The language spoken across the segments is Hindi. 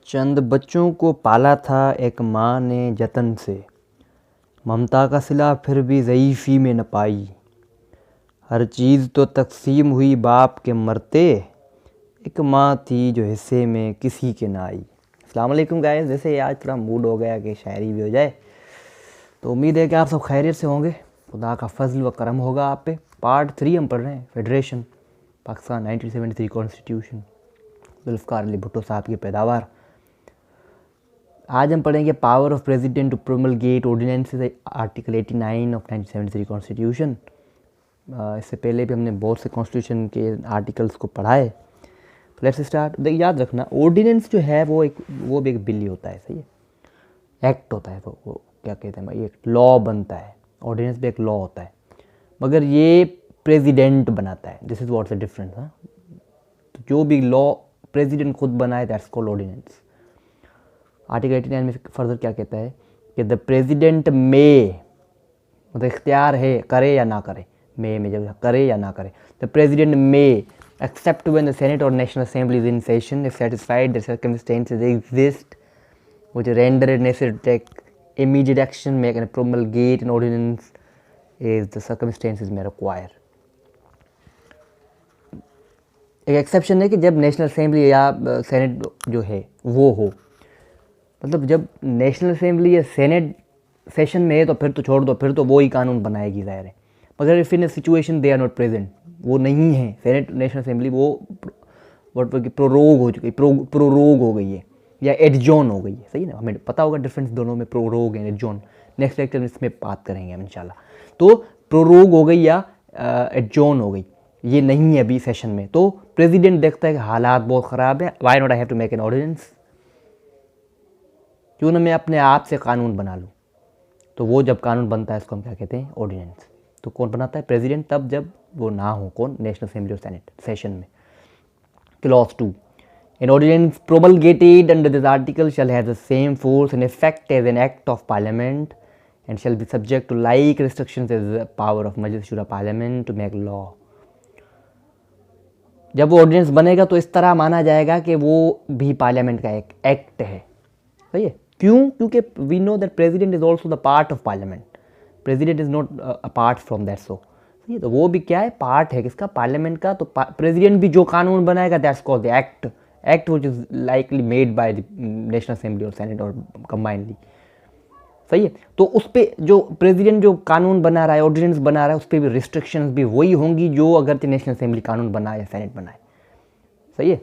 चंद बच्चों को पाला था एक माँ ने जतन से, ममता का सिला फिर भी ज़ईफ़ी में न पाई। हर चीज़ तो तक़सीम हुई बाप के मरते, एक माँ थी जो हिस्से में किसी के ना आई। अस्सलाम वालेकुम गाइस। जैसे आज थोड़ा मूड हो गया कि शायरी भी हो जाए, तो उम्मीद है कि आप सब खैरियत से होंगे। खुदा का फजल व करम होगा आप पे। पार्ट 3 हम पढ़ रहे हैं, फेडरेशन पाकिस्तान 1973 कॉन्स्टिट्यूशन, जुल्फ़िकार अली भुट्टो साहब की पैदावार। आज हम पढ़ेंगे power of president to promulgate ordinances, article 89 of 1973 constitution. इससे पहले भी हमने बहुत से कॉन्स्टिट्यूशन के आर्टिकल्स को पढ़ा है। Let's start. देखिए, याद रखना, ऑर्डिनेंस जो है वो भी एक बिल ही होता है, सही है, एक्ट होता है। तो वो क्या कहते हैं भाई, एक लॉ बनता है। ऑर्डिनेंस भी एक लॉ होता है, मगर ये प्रेसिडेंट बनाता है। This is what's the difference. हाँ, तो जो भी लॉ प्रेसिडेंट खुद बनाए, दैट्स कॉल्ड ऑर्डिनेंस। आर्टिकल 89 में फर्दर क्या कहता है कि द प्रेसिडेंट में, मतलब इख्तियार है, करे या ना करे। में जब करे या ना करे, the president may except when the Senate or National Assembly is in session if satisfied that circumstances exist which render it necessary to take immediate action, make and promulgate an ordinance is the circumstances may require. एक एक्सेप्शन है कि जब नेशनल असेंबली या सेनेट जो है वो हो, मतलब जब नेशनल असेंबली या सेनेट सेशन में है तो फिर तो छोड़ दो, फिर तो वो ही कानून बनाएगी, ज़ाहिर है। मगर if in a situation they are not present, वो नहीं है सेनेट नेशनल असेंबली, वो प्रोरोग हो चुकी, प्रोरोग हो गई है या एडजॉन हो गई है, सही ना। हमें पता होगा डिफरेंस दोनों में, prorogue and adjourn. Next lecture में इसमें बात करेंगे हम इंशाल्लाह। तो प्रोरोग हो गई या एडजॉन हो गई, ये नहीं है अभी सेशन में, तो प्रेसिडेंट देखता है कि हालात बहुत ख़राब है, why not I have to make an ordinance, क्यों ना मैं अपने आप से कानून बना लूँ। तो वो जब कानून बनता है इसको हम क्या कहते हैं, ऑर्डिनेंस। तो कौन बनाता है, प्रेसिडेंट, तब जब वो ना हो, कौन, नेशनल असेंबली और सेनेट सेशन में। Clause 2, an ordinance promulgated under this article shall have the same force and effect as an act of parliament and shall be subject to like restrictions as power of Majlis Shura parliament to make law. जब वो ऑर्डिनेंस बनेगा तो इस तरह माना जाएगा कि वो भी पार्लियामेंट का एक एक्ट है, सही है। क्यों? क्योंकि we know that president is also the part of parliament, president is not apart from that. So तो वो भी क्या है, पार्ट है किसका, पार्लियामेंट का। तो प्रेसिडेंट भी जो कानून बनाएगा that's called the act, act which is likely made by the national assembly और सेनेट और कंबाइनली, सही है। तो उस पर जो प्रेसिडेंट जो कानून बना रहा है, ऑर्डिनेंस बना रहा है, उस पर भी रिस्ट्रिक्शंस भी वही होंगी जो अगर नेशनल असेंबली कानून बनाए या सेनेट बनाए, सही है।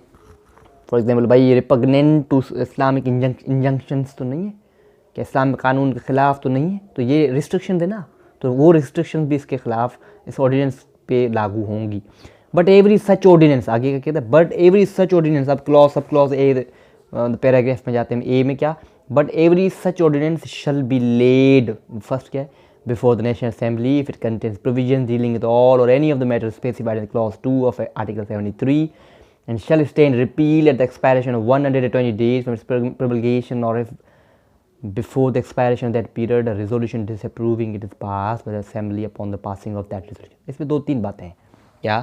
फॉर एग्जाम्पल भाई, ये रिपग्नेंट टू इस्लामिक इंजंक्शंस तो नहीं है, कि इस्लाम कानून के ख़िलाफ़ तो नहीं है, तो ये रिस्ट्रिक्शन है ना, तो वो रिस्ट्रिक्शन भी इसके ख़िलाफ़ इस ऑर्डिनेंस पे लागू होंगी। बट एवरी सच ऑर्डिनेंस, आगे का कहता है बट एवरी सच ऑर्डिनेंस, अब clause sub clause A paragraph में जाते हैं, ए में क्या, but every such ordinance shall be laid, first क्या है, before the national assembly if it contains provision dealing with all or any of the matters specified in clause 2 of article 73 and shall stand repeal at the expiration of 120 days from its promulgation, or if before the expiration of that period a resolution disapproving it is passed by the assembly upon the passing of that resolution। इसमें दो तीन बातें हैं, क्या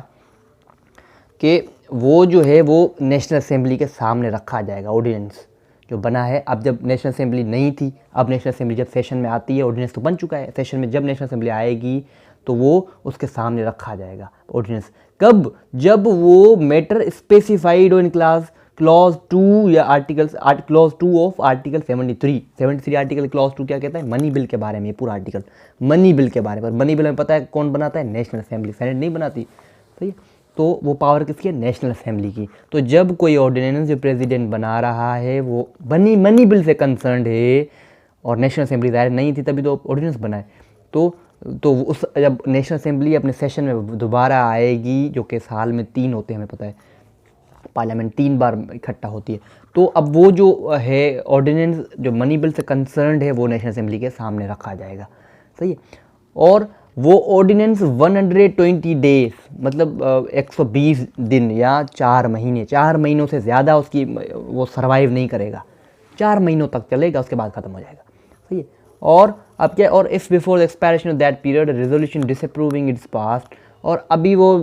कि वो जो है वो नेशनल असेंबली के सामने रखा जाएगा, ऑर्डिनेंस जो बना है। अब जब नेशनल असेंबली नहीं थी, अब नेशनल असेंबली जब सेशन में आती है, ऑर्डिनेंस तो बन चुका है, सेशन में जब नेशनल असेंबली आएगी तो वो उसके सामने रखा जाएगा ऑर्डिनेंस। कब? जब वो मैटर स्पेसिफाइड हो इन क्लॉज 2 या clause 2 of article 73 article clause 2 क्या कहता है, मनी बिल के बारे में। ये पूरा आर्टिकल मनी बिल के बारे में। मनी बिल में पता है कौन बनाता है, नेशनल असेंबली, सेनेट नहीं बनाती, सही है। तो वो पावर किसकी है, नेशनल असेंबली की। तो जब कोई ऑर्डिनेंस जो प्रेसिडेंट बना रहा है वो मनी बिल से कंसर्न्ड है और नेशनल असेंबली दायर नहीं थी, तभी तो ऑर्डिनेंस बनाए। तो उस जब नेशनल असेंबली अपने सेशन में दोबारा आएगी, जो कि साल में 3 होते हैं, हमें पता है पार्लियामेंट 3 बार इकट्ठा होती है, तो अब वो जो है ऑर्डिनेंस जो मनी बिल से कंसर्न्ड है वो नेशनल असेंबली के सामने रखा जाएगा, सही है। और वो ऑर्डिनेंस 120 डेज, मतलब 120 दिन या 4 महीने, 4 महीनों से ज़्यादा उसकी वो सर्वाइव नहीं करेगा, 4 महीनों तक चलेगा, उसके बाद ख़त्म हो जाएगा, सही है। और अब क्या, और if before the expiration of that period resolution disapproving its past, और अभी वो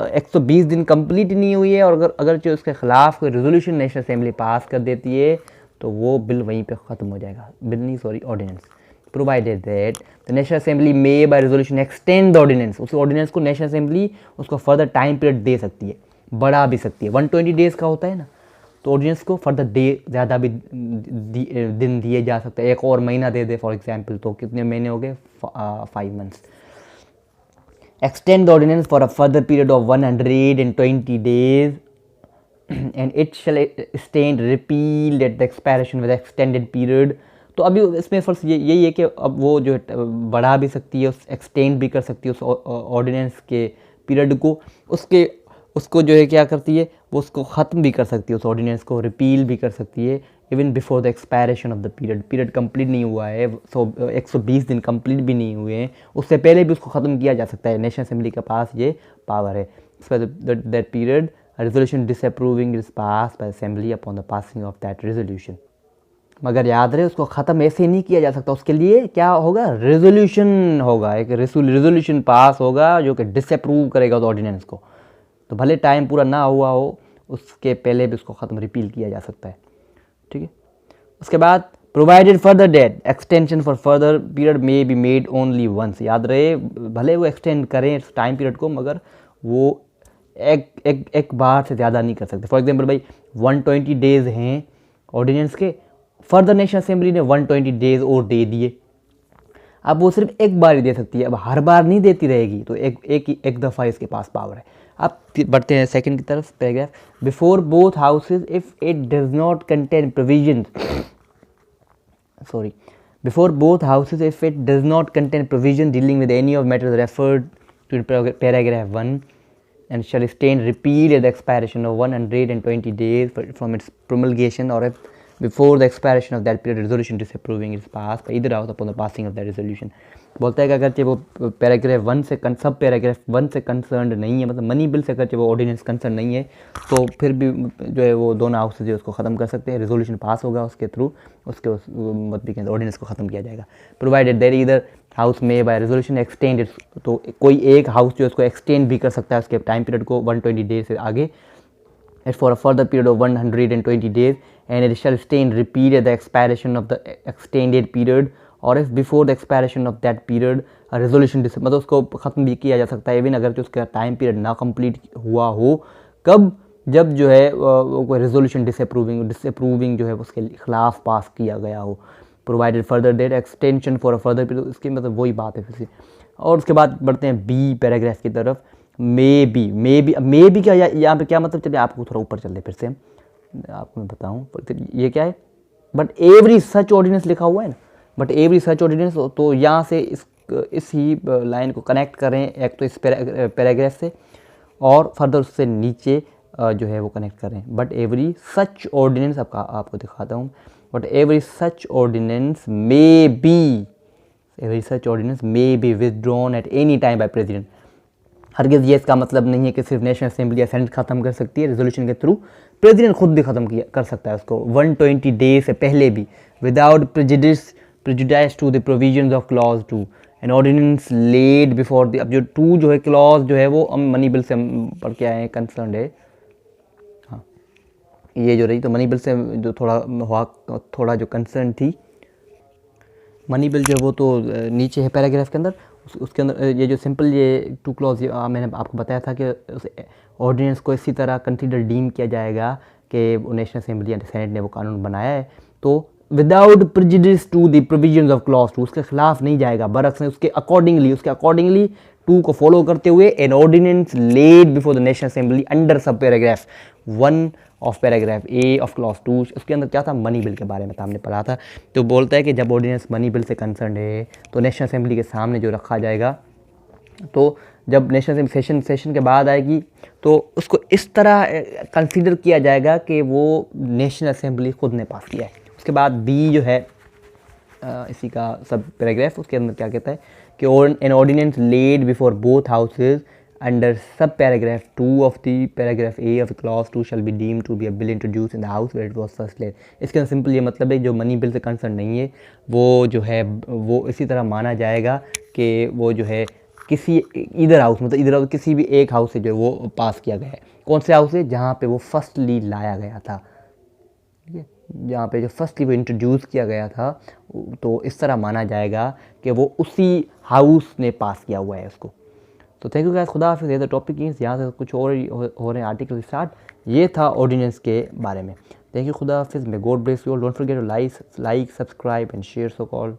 120 दिन कंप्लीट नहीं हुई है, और अगर जो उसके ख़िलाफ़ कोई रेजोल्यूशन नेशनल असेंबली पास कर देती है तो वो बिल वहीं पे ख़त्म हो जाएगा, बिल नहीं sorry ordinance. Provided that the national Assembly may by resolution extend the ordinance, उस ऑर्डिनेंस को नेशनल असेंबली उसको फर्दर टाइम पीरियड दे सकती है, बढ़ा भी सकती है। 120 डेज़ का होता है ना, तो ऑर्डिनेंस को फर्दर डे ज़्यादा भी दिन दिए जा सकते हैं, एक और महीना दे दे फॉर एग्जांपल, तो कितने महीने हो गए, 5 months. Extend the ordinance for a further period of 120 days and it shall stand repealed at the expiration with extended period। तो अभी इसमें फर्स्ट यही है कि अब वो जो बढ़ा भी सकती है, उस एक्सटेंड भी कर सकती है उस ऑर्डिनेंस के पीरियड को, उसको जो है क्या करती है, वो उसको ख़त्म भी कर सकती है, उस ऑर्डिनेंस को रिपील भी कर सकती है even before the expiration of the period complete नहीं हुआ है, 120 दिन कंप्लीट भी नहीं हुए हैं, उससे पहले भी उसको ख़त्म किया जा सकता है। नेशनल असेंबली के पास ये पावर है। That period resolution disapproving is pass by assembly upon the passing of that resolution. मगर याद रहे उसको ख़त्म ऐसे नहीं किया जा सकता, उसके लिए क्या होगा, रेजोल्यूशन होगा, एक रेजोल्यूशन पास होगा जो कि डिसअप्रूव करेगा उस ऑर्डिनेंस को। तो भले टाइम पूरा ना हुआ हो, उसके पहले भी उसको ख़त्म रिपील किया जा सकता है, ठीक है। उसके बाद provided further that extension for further period may be made only once. याद रहे भले वो एक्सटेंड करें टाइम पीरियड को, मगर वो एक बार से ज़्यादा नहीं कर सकते। फॉर एग्जांपल भाई 120 डेज़ हैं ऑर्डिनेंस के, फर्दर नेशनल असेंबली ने 120 डेज़ और दे दिए, अब वो सिर्फ एक बार ही दे सकती है, अब हर बार नहीं देती रहेगी, तो एक दफ़ा इसके पास पावर है। अब बढ़ते हैं सेकंड की तरफ, paragraph before both houses if it does not contain provisions, before both houses if it does not contain provision dealing with any of matters referred to paragraph 1 and shall stand repealed at the expiration of 120 days from its promulgation, or if before the expiration of that period resolution disapproving is passed by either house upon the passing of that resolution। बोलता है कि अगर वो पैराग्राफ 1 से सब पैराग्राफ 1 से कंसर्न नहीं है, मतलब मनी बिल से अगर वो ऑर्डिनेंस कंसर्न नहीं है, तो फिर भी जो है वो दोनों हाउस जो उसको ख़त्म कर सकते हैं, रेजोल्यूशन पास होगा उसके थ्रू, उसके मतलब के ऑर्डिनेंस को ख़त्म किया जाएगा। प्रोवाइडेड देयर ईदर हाउस में बाय रेजोल्यूशन एक्सटेंड, तो कोई एक हाउस जो उसको एक्सटेंड भी कर सकता है उसके टाइम पीरियड को 120 डेज से आगे, at for a further period of 120 days and it shall stand repeat at the expiration of the extended period, और if before the expiration of that period resolution मतलब उसको ख़त्म भी किया जा सकता है इवन अगर जो उसका टाइम पीरियड ना कंप्लीट हुआ हो। कब, जब जो है कोई रेजोल्यूशन डिसअप्रूविंग जो है उसके खिलाफ पास किया गया हो। Provided further that extension for a further period, इसकी मतलब वही बात है फिर से। और उसके बाद बढ़ते हैं बी पैराग्राफ की तरफ, मे बी क्या यहाँ पे क्या मतलब, चलिए आपको थोड़ा ऊपर चलते फिर से आपको मैं बताऊँ ये क्या है। बट एवरी सच ऑर्डिनेंस लिखा हुआ है ना, बट एवरी सच ऑर्डिनेंस, तो यहाँ से इस ही लाइन को कनेक्ट करें एक तो इस पैराग्राफ से, और फर्दर उससे नीचे जो है वो कनेक्ट करें। बट एवरी सच ऑर्डिनेंस आपको दिखाता हूँ, but every such ordinance may be withdrawn at any time by president. हरगिज़ ये इसका मतलब नहीं है कि सिर्फ नेशनल असेंबली या सेनेट ख़त्म कर सकती है, रेजोल्यूशन के थ्रू प्रेसिडेंट खुद भी ख़त्म कर सकता है उसको 120 डेज से पहले भी, without prejudice to the provisions of clause 2 an ordinance laid before the. अब जो 2 जो है क्लॉज जो है वो मनी बिल से हम पढ़ के आए हैं, कंसर्न है, हाँ ये जो रही, तो मनी बिल से जो थोड़ा जो कंसर्न थी मनी बिल जो है वो तो नीचे है पैराग्राफ के अंदर, उसके अंदर ये जो सिंपल ये 2 क्लॉज मैंने आपको बताया था कि उस ऑर्डिनेंस को इसी तरह कंसिडर डीम किया जाएगा कि नेशनल असेंबली या सेनेट ने वो कानून बनाया है, तो without prejudice to the provisions of clause 2 उसके खिलाफ नहीं जाएगा, बरअक्स उसके अकॉर्डिंगली 2 को फॉलो करते हुए an ordinance laid before the national assembly under sub paragraph 1 of paragraph A of clause 2। उसके अंदर क्या था, मनी बिल के बारे में हमने पढ़ा था। तो बोलता है कि जब ऑर्डिनेंस मनी बिल से कंसर्न है तो नेशनल असेंबली के सामने जो रखा जाएगा, तो जब नेशनल असेंबली सेशन के बाद आएगी तो उसको इस तरह कंसीडर किया जाएगा कि वो नेशनल असेंबली खुद ने पास किया है। उसके बाद बी जो है इसी का सब पैराग्राफ, उसके अंदर क्या कहता है कि an ordinance laid before both houses under sub paragraph 2 of the paragraph A of clause 2 shall be deem to be a bill introduce in the house where it was first laid. इसके अंदर सिंपल ये मतलब है जो मनी बिल से कंसर्न नहीं है वो जो है वो इसी तरह माना जाएगा कि वो जो है किसी इधर हाउस, मतलब इधर किसी भी एक हाउस से जो है वो पास किया गया है। कौन से हाउस से? जहाँ पे वो फर्स्टली लाया गया था, ठीक है, जहाँ पे जो फर्स्टली वो इंट्रोड्यूस किया गया था, तो इस तरह माना जाएगा कि वो उसी हाउस ने पास किया हुआ है उसको। तो थैंक यू गाइस, खुदा हाफिज़। ये द टॉपिक इज, यहाँ से कुछ और हो रहे हैं आर्टिकल स्टार्ट। ये था ऑर्डिनेंस के बारे में। थैंक यू, खुदा हाफिज़। May God bless you all. Don't forget to like, subscribe and share so call.